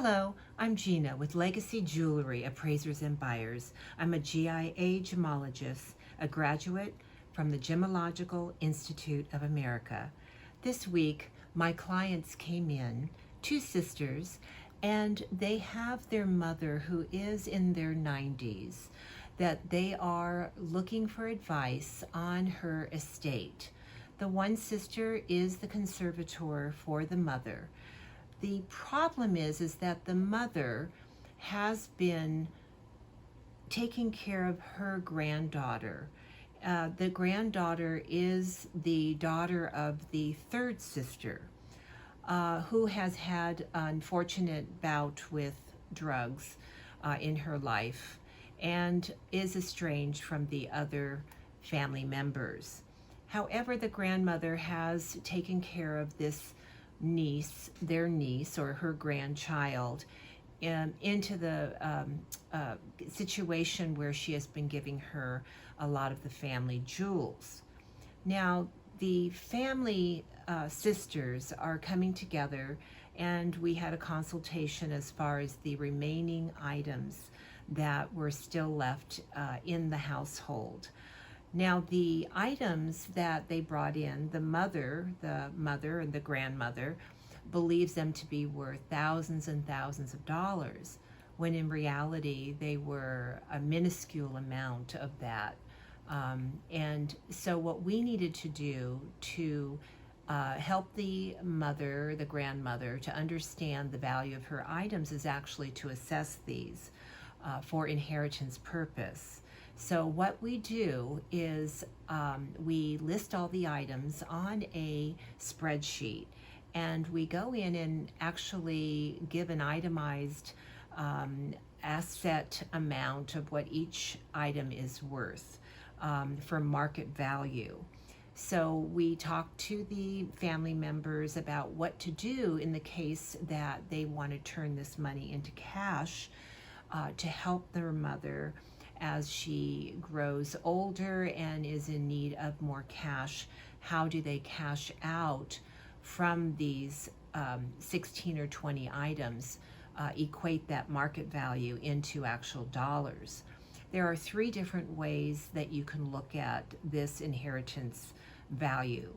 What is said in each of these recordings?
Hello, I'm Gina with Legacy Jewelry Appraisers and Buyers. I'm a GIA Gemologist, a graduate from the Gemological Institute of America. This week, my clients came in, two sisters, and they have their mother who is in their 90s, that they are looking for advice on her estate. The one sister is the conservator for the mother. The problem is that the mother has been taking care of her granddaughter. The granddaughter is the daughter of the third sister, who has had an unfortunate bout with drugs in her life and is estranged from the other family members. However, the grandmother has taken care of this their niece or her grandchild, into the situation where she has been giving her a lot of the family jewels. Now, the family sisters are coming together, and we had a consultation as far as the remaining items that were still left in the household. Now, the items that they brought in, the mother and the grandmother believes them to be worth thousands and thousands of dollars, when in reality they were a minuscule amount of that. And so what we needed to do to help the grandmother, to understand the value of her items is actually to assess these for inheritance purpose. So what we do is we list all the items on a spreadsheet, and we go in and actually give an itemized asset amount of what each item is worth for market value. So we talk to the family members about what to do in the case that they want to turn this money into cash to help their mother as she grows older and is in need of more cash. How do they cash out from these 16 or 20 items, equate that market value into actual dollars? There are three different ways that you can look at this inheritance value.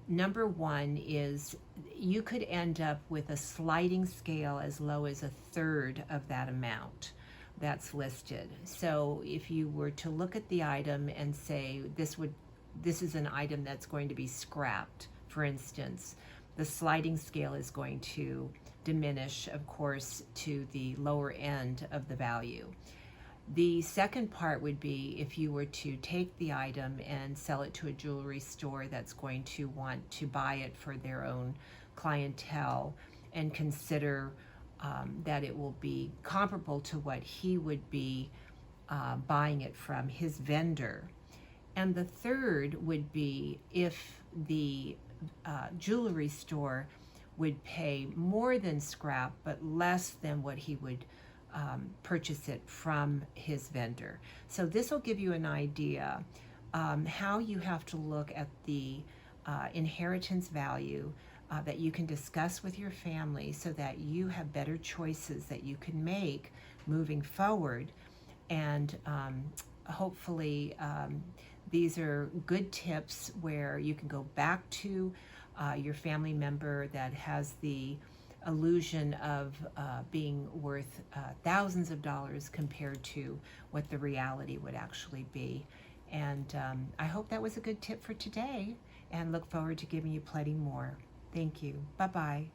Number one is you could end up with a sliding scale as low as a third of that amount that's listed. So if you were to look at the item and say this is an item that's going to be scrapped, for instance, the sliding scale is going to diminish, of course, to the lower end of the value. The second part would be if you were to take the item and sell it to a jewelry store that's going to want to buy it for their own clientele, and consider that it will be comparable to what he would be buying it from his vendor. And the third would be if the jewelry store would pay more than scrap but less than what he would purchase it from his vendor. So this will give you an idea how you have to look at the inheritance value that you can discuss with your family, so that you have better choices that you can make moving forward. And hopefully these are good tips where you can go back to your family member that has the illusion of being worth thousands of dollars compared to what the reality would actually be. And I hope that was a good tip for today, and look forward to giving you plenty more. Thank you. Bye-bye.